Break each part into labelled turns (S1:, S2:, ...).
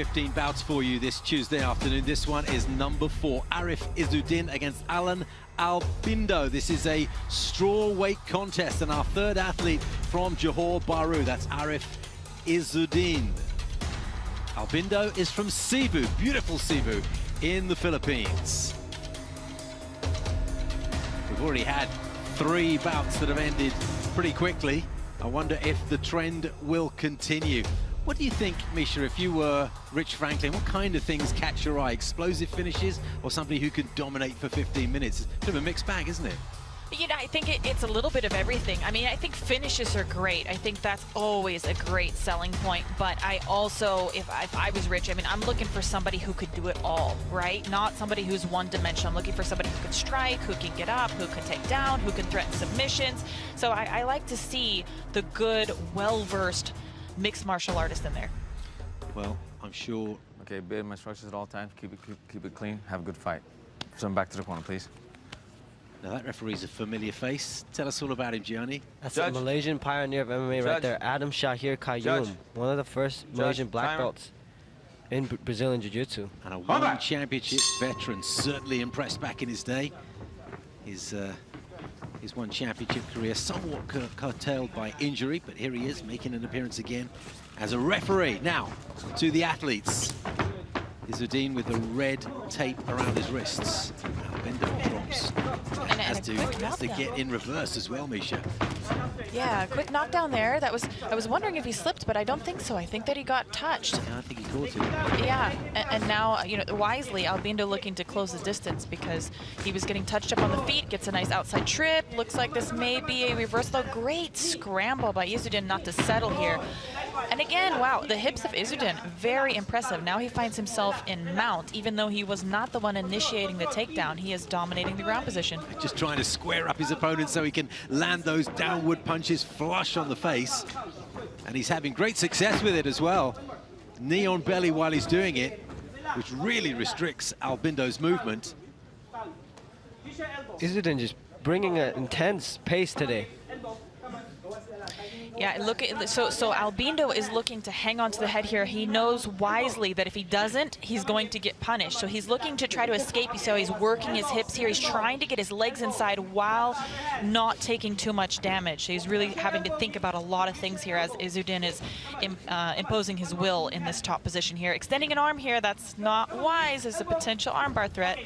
S1: 15 bouts for you this Tuesday afternoon. This one is number 4, Arif Izzudin against Allan Albindo. This is a straw weight contest, and our third athlete from Johor Bahru, that's Arif Izzudin. Albindo is from Cebu, beautiful Cebu in the Philippines. We've already had 3 bouts that have ended pretty quickly. I wonder if the trend will continue. What do you think, Misha, if you were Rich Franklin, what kind of things catch your eye? Explosive finishes or somebody who can dominate for 15 minutes? It's a bit of a mixed bag, isn't it?
S2: You know, I think it's a little bit of everything. I mean, I think finishes are great. I think that's always a great selling point. But I also, if I was Rich, I mean, I'm looking for somebody who could do it all, right? Not somebody who's one-dimensional. I'm looking for somebody who can strike, who can get up, who can take down, who can threaten submissions. So I like to see the good, well-versed mixed martial artist in there.
S1: Well, I'm sure.
S3: Okay, obey my instructions at all times. Keep it clean. Have a good fight. Send back to the corner, please.
S1: Now that referee's a familiar face. Tell us all about him, Gianni.
S4: That's a Malaysian pioneer of MMA right there, Adam Shahir Qayyum, one of the first Malaysian black belts in Brazilian Jiu-Jitsu.
S1: And a World Championship veteran, certainly impressed back in his day. His one championship career somewhat curtailed by injury, but here he is making an appearance again as a referee. Now, to the athletes. Izzudin with the red tape around his wrists. Albindo drops. Has to get in reverse as well, Misha.
S2: Yeah, quick knockdown there. I was wondering if he slipped, but I don't think so. I think that he got touched.
S1: Yeah, I think he caught it.
S2: Yeah, and now, you know, wisely, Albindo looking to close the distance because he was getting touched up on the feet, gets a nice outside trip. Looks like this may be a reversal. Great scramble by Izzudin not to settle here. And again, wow, the hips of Izzudin, very impressive. Now he finds himself in mount, even though he was not the one initiating the takedown. He is dominating the ground position.
S1: Just trying to square up his opponent so he can land those downward punches flush on the face. And he's having great success with it as well. Knee on belly while he's doing it, which really restricts Albindo's movement.
S4: Izzudin just bringing an intense pace today.
S2: Yeah, look at so Albindo is looking to hang on to the head here. He knows wisely that if he doesn't, he's going to get punished. So he's looking to try to escape. You see how he's working his hips here. He's trying to get his legs inside while not taking too much damage. So he's really having to think about a lot of things here as Izzudin is imposing his will in this top position here. Extending an arm here, that's not wise as a potential armbar threat.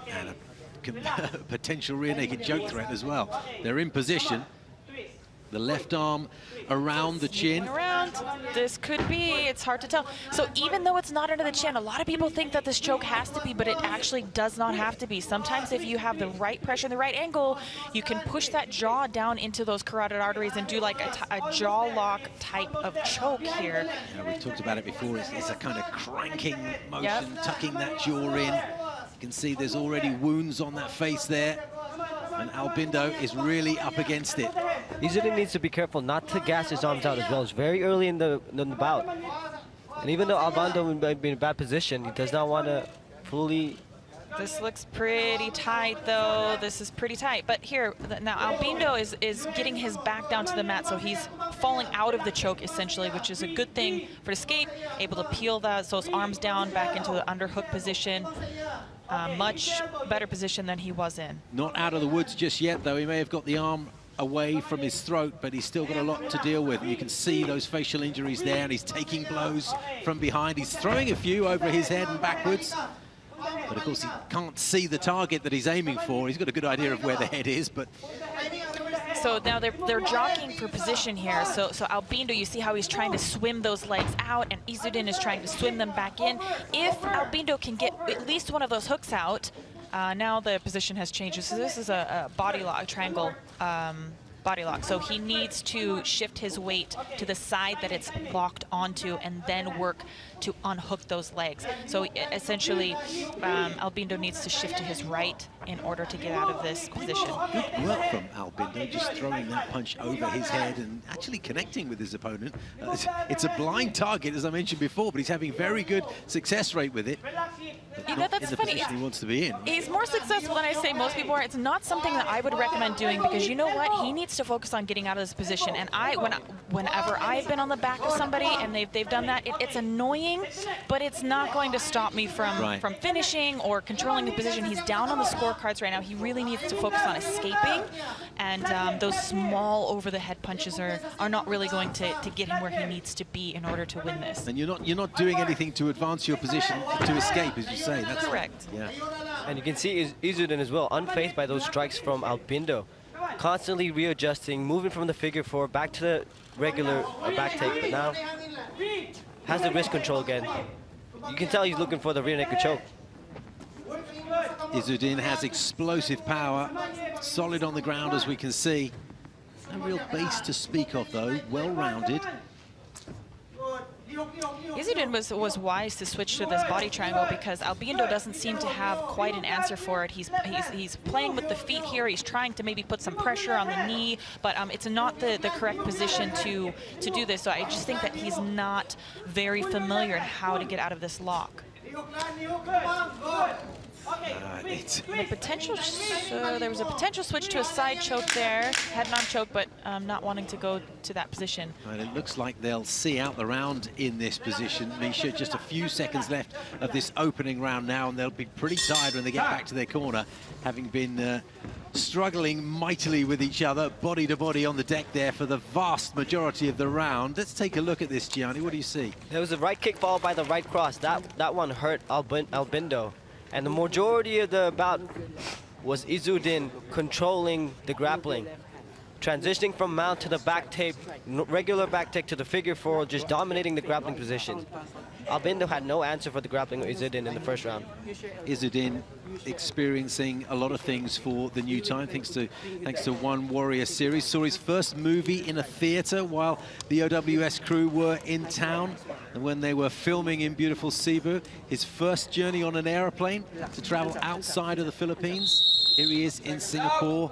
S1: And a potential rear naked choke threat as well. They're in position. The left arm around the chin.
S2: Around. This could be, it's hard to tell. So even though it's not under the chin, a lot of people think that this choke has to be, but it actually does not have to be. Sometimes if you have the right pressure, the right angle, you can push that jaw down into those carotid arteries and do like a jaw lock type of choke here.
S1: Yeah, we've talked about it before. It's a kind of cranking motion, tucking that jaw in. You can see there's already wounds on that face there. And Albindo is really up against it.
S4: Izzudin needs to be careful not to gas his arms out as well. It's very early in the bout. And even though Albindo might be in a bad position, he does not want to fully...
S2: This looks pretty tight, though. This is pretty tight. But here, now Albindo is getting his back down to the mat, so he's falling out of the choke, essentially, which is a good thing for escape. Able to peel those arms down back into the underhook position. Much better position than he was in.
S1: Not out of the woods just yet, though. He may have got the arm away from his throat, but he's still got a lot to deal with. And you can see those facial injuries there, and he's taking blows from behind. He's throwing a few over his head and backwards. But of course, he can't see the target that he's aiming for. He's got a good idea of where the head is, but...
S2: So now they're jockeying for position here. So Albindo, you see how he's trying to swim those legs out, and Izzudin is trying to swim them back in. If Albindo can get at least one of those hooks out, now the position has changed. So this is a body lock, triangle body lock. So he needs to shift his weight to the side that it's locked onto and then work to unhook those legs. So essentially, Albindo needs to shift to his right in order to get out of this position.
S1: Good work from Albindo, just throwing that punch over his head and actually connecting with his opponent. It's a blind target, as I mentioned before, but he's having very good success rate with it.
S2: You know, that's
S1: in the
S2: funny.
S1: position he wants to be in.
S2: He's more successful than I say most people are. It's not something that I would recommend doing because you know what? He needs needs to focus on getting out of this position. And whenever I've been on the back of somebody and they've done that, it's annoying, but it's not going to stop me from finishing or controlling the position. He's down on the scorecards right now. He really needs to focus on escaping, and those small over-the-head punches are not really going to get him where he needs to be in order to win this.
S1: And you're not doing anything to advance your position to escape, as you say. That's
S2: correct.
S1: Yeah.
S4: And you can see Izzudin as well, unfazed by those strikes from Albindo. Constantly readjusting, moving from the figure four back to the regular back take, but now has the wrist control again. You can tell he's looking for the rear naked choke.
S1: Izzudin has explosive power, solid on the ground as we can see. No real base to speak of though, well-rounded.
S2: Izzudin was wise to switch to this body triangle because Albindo doesn't seem to have quite an answer for it. He's playing with the feet here. He's trying to maybe put some pressure on the knee, but it's not the correct position to do this. So I just think that he's not very familiar in how to get out of this lock. There was a potential switch to a side choke there, head-on choke, but not wanting to go to that position.
S1: Right, it looks like they'll see out the round in this position. Misha, just a few seconds left of this opening round now, and they'll be pretty tired when they get back to their corner, having been struggling mightily with each other, body to body on the deck there for the vast majority of the round. Let's take a look at this, Gianni. What do you see?
S4: There was a right kick followed by the right cross. That one hurt Albindo. And the majority of the bout was Izzudin controlling the grappling. Transitioning from mount to the back tape, regular back take to the figure four, just dominating the grappling position. Albindo had no answer for the grappling of Izzudin in the first round.
S1: Izzudin experiencing a lot of things for the new time, thanks to One Warrior series. Saw his first movie in a theater while the OWS crew were in town, and when they were filming in beautiful Cebu. His first journey on an airplane to travel outside of the Philippines. Here he is in Singapore,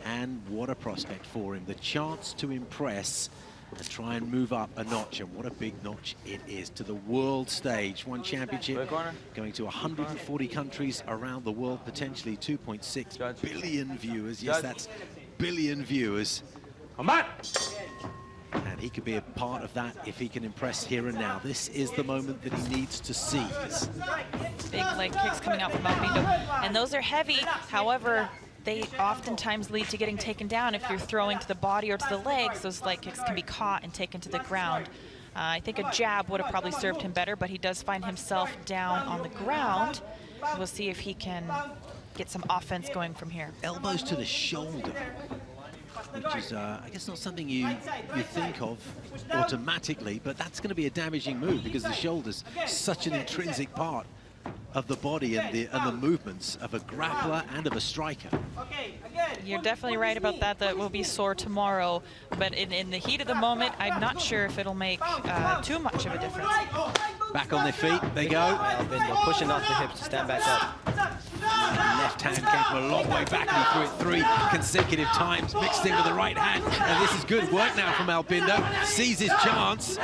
S1: and what a prospect for him. The chance to impress and try and move up a notch, and what a big notch it is, to the world stage. One championship going to 140 countries around the world, potentially 2.6 billion viewers. Yes, that's billion viewers. Come on! And he could be a part of that if he can impress here and now. This is the moment that he needs to seize.
S2: Big leg kicks coming out from Albindo, and those are heavy. However, they oftentimes lead to getting taken down. If you're throwing to the body or to the legs, those leg kicks can be caught and taken to the ground. I think a jab would have probably served him better, but he does find himself down on the ground. We'll see if he can get some offense going from here.
S1: Elbows to the shoulder, which is, I guess, not something you think of automatically, but that's going to be a damaging move because the shoulder's such an intrinsic part of the body and the movements of a grappler and of a striker.
S2: You're definitely right about that. That will be sore tomorrow, but in the heat of the moment, I'm not sure if it'll make too much of a difference.
S1: Back on their feet, they go.
S4: Albindo pushing off the hips to stand back up.
S1: Left hand came from a long way back, and he threw it 3 consecutive times, mixed in with the right hand. And this is good work now from Albindo. Sees his chance.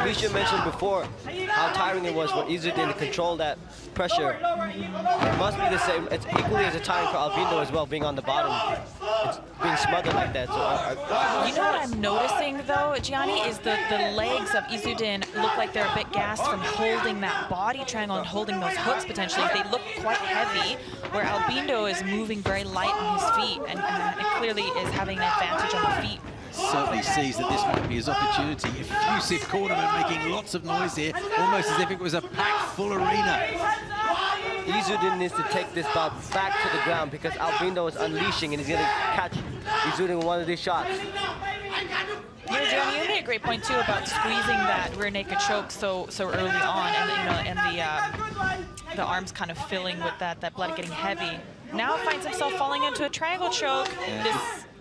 S4: Misha mentioned before how tiring it was for Izzudin to control that pressure. It must be the same. It's equally as tiring for Albindo as well, being on the bottom. It's being smothered like that. So
S2: you know what I'm noticing though, Gianni, is the legs of Izzudin look like they're a bit gassed from holding that body triangle and holding those hooks potentially. They look quite heavy, where Albindo is moving very light on his feet, and it clearly is having an advantage on the feet.
S1: Certainly sees that this might be his opportunity. Effusive cornerman making lots of noise here, almost as if it was a packed full arena.
S4: Izzudin needs to take this bout back to the ground because Albindo is unleashing and he's going to catch Izzudin with one of these shots.
S2: You know, Jeremy, you made a great point too about squeezing that rear naked choke so early on, and the arms kind of filling with that blood getting heavy. Now finds himself falling into a triangle choke.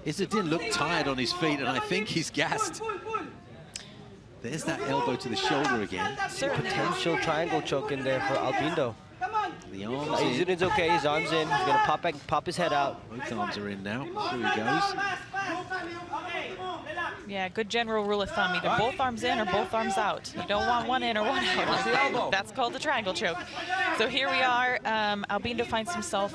S1: Izzudin looked tired on his feet, and I think he's gassed. There's that elbow to the shoulder again.
S4: Potential triangle choke in there for Albindo.
S1: The arms
S4: Izzudin's okay, his arms in. He's going to pop his head out.
S1: Both arms are in now. Through he goes.
S2: Yeah, good general rule of thumb. Either both arms in or both arms out. You don't want one in or one out. That's called the triangle choke. So here we are. Albindo finds himself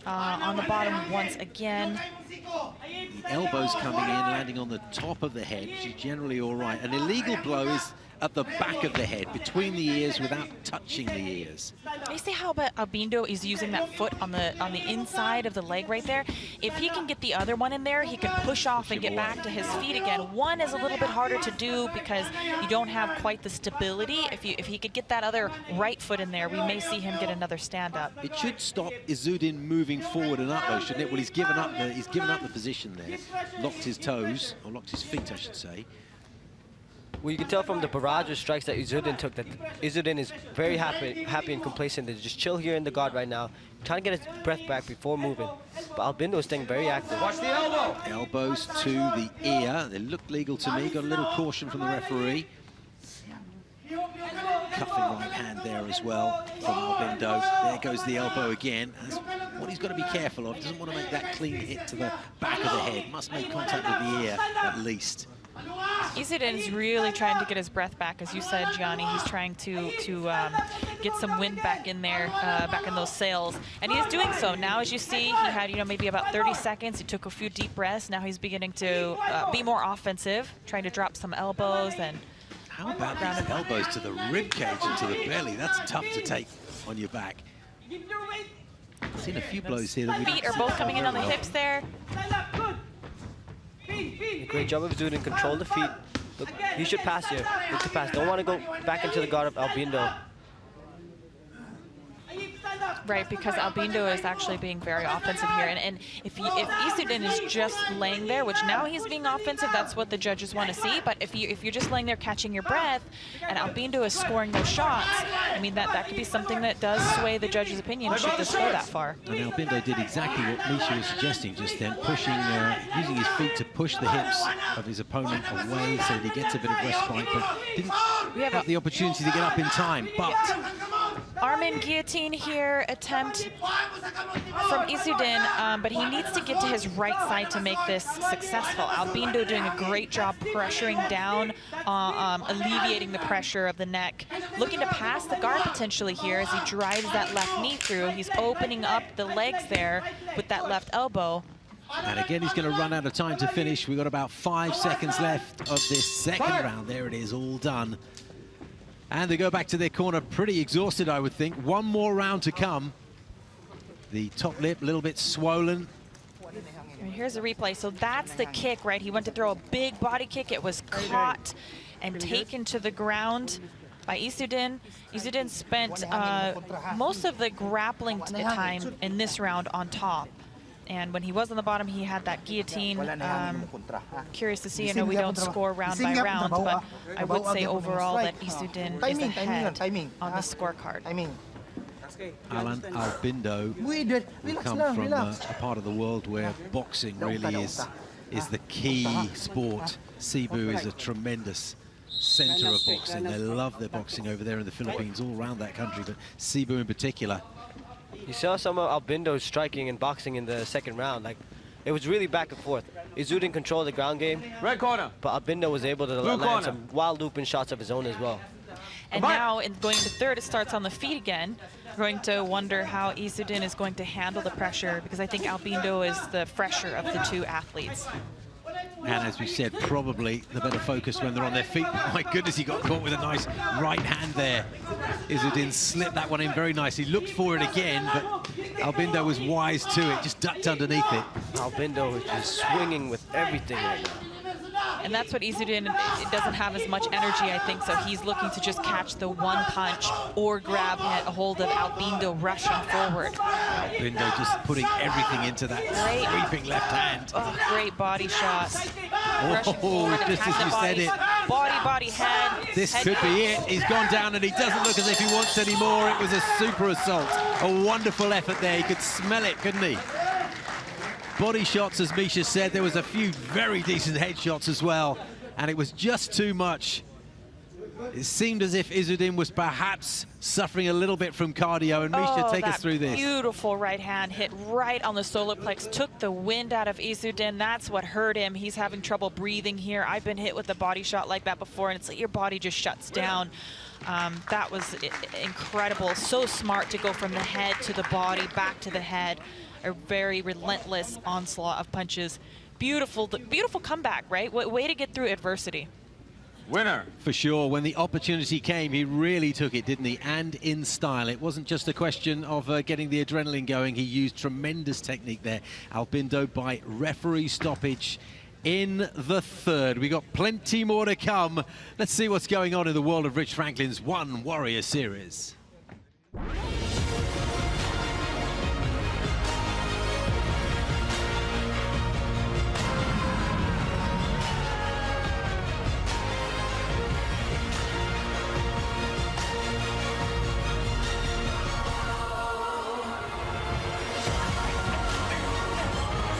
S2: on the bottom once again.
S1: The elbows coming in, landing on the top of the head, which is generally all right. An illegal blow is at the back of the head, between the ears, without touching the ears.
S2: You see how Albindo is using that foot on the inside of the leg right there? If he can get the other one in there, he can push off and get back to his feet again. One is a little bit harder to do because you don't have quite the stability. If he could get that other right foot in there, we may see him get another stand-up.
S1: It should stop Izzudin moving forward and up, though, shouldn't it? Well, he's given up the position there, locked his toes, or locked his feet, I should say.
S4: Well, you can tell from the barrage of strikes that Izzudin took that Izzudin is very happy and complacent to just chill here in the guard right now, trying to get his breath back before moving. But Albindo is staying very active.
S3: Watch the elbow.
S1: Elbows to the ear. They look legal to me. Got a little caution from the referee. Cuffing right hand there as well from Albindo. There goes the elbow again. That's what he's got to be careful of. Doesn't want to make that clean hit to the back of the head. Must make contact with the ear at least.
S2: Izzudin is really trying to get his breath back, as you said, Gianni. He's trying to get some wind back in there, back in those sails, and he is doing so. Now, as you see, he had maybe about 30 seconds. He took a few deep breaths. Now he's beginning to be more offensive, trying to drop some elbows and.
S1: How about these elbows to the rib cage and to the belly? That's tough to take on your back. I've seen a few blows here. That
S2: feet are both coming in on the hips there.
S4: A great job of Izzudin, control the feet. Look, he should pass here. Look to pass. Don't want to go back into the guard of Albindo.
S2: Right, because Albindo is actually being very offensive here. And if Izzudin is just laying there, which now he's being offensive, that's what the judges want to see. But if you're just laying there catching your breath, and Albindo is scoring those shots, I mean, that could be something that does sway the judge's opinion should this go that far.
S1: And Albindo did exactly what Misha was suggesting just then, pushing, using his feet to push the hips of his opponent away so that he gets a bit of respite, but didn't have the opportunity to get up in time. But
S2: arm-in guillotine here attempt from Izzudin, but he needs to get to his right side to make this successful. Albindo doing a great job pressuring down, alleviating the pressure of the neck. Looking to pass the guard potentially here as he drives that left knee through. He's opening up the legs there with that left elbow.
S1: And again, he's going to run out of time to finish. We've got about 5 seconds left of this second round. There it is, all done. And they go back to their corner pretty exhausted, I would think. One more round to come. The top lip a little bit swollen.
S2: And here's a replay. So that's the kick, right? He went to throw a big body kick. It was caught and taken to the ground by Izzudin. Izzudin spent most of the grappling time in this round on top. And when he was on the bottom, he had that guillotine. Curious to see. I know we don't score round by round, but I would say overall that Izzudin is ahead on the scorecard.
S1: Allan Albindo will come from a part of the world where boxing really is the key sport. Cebu is a tremendous center of boxing. They love their boxing over there in the Philippines, all around that country, but Cebu in particular.
S4: You saw some of Albindo's striking and boxing in the second round. Like, it was really back and forth. Izzudin controlled the ground game.
S3: Red corner.
S4: But Albindo was able to land some wild looping shots of his own as well.
S2: And now, in going to third, it starts on the feet again. We're going to wonder how Izzudin is going to handle the pressure, because I think Albindo is the fresher of the two athletes.
S1: And as we said, probably the better focus when they're on their feet. My goodness, he got caught with a nice right hand there. Izzudin slipped that one in very nicely. Looked for it again, but Albindo was wise to it, just ducked underneath it.
S4: Albindo is just swinging with everything right now.
S2: And that's what Izzudin doesn't have as much energy, I think, so he's looking to just catch the one punch or grab a hold of Albindo rushing forward.
S1: Albindo just putting everything into that sweeping left hand.
S2: Oh, great body shot.
S1: Oh, just as you said it.
S2: Body, head.
S1: This could be it. He's gone down and he doesn't look as if he wants any more. It was a super assault. A wonderful effort there. He could smell it, couldn't he? Body shots, as Misha said. There was a few very decent headshots as well, and it was just too much. It seemed as if Izzudin was perhaps suffering a little bit from cardio. And Misha, take us through this.
S2: Beautiful right hand hit right on the solar plex, took the wind out of Izzudin. That's what hurt him. He's having trouble breathing here. I've been hit with a body shot like that before, and it's like your body just shuts down. That was incredible. So smart to go from the head to the body, back to the head. A very relentless onslaught of punches. Beautiful, beautiful comeback, right? Way to get through adversity.
S3: Winner.
S1: For sure, when the opportunity came, he really took it, didn't he? And in style. It wasn't just a question of getting the adrenaline going. He used tremendous technique there. Albindo by referee stoppage in the third. We got plenty more to come. Let's see what's going on in the world of Rich Franklin's One Warrior Series.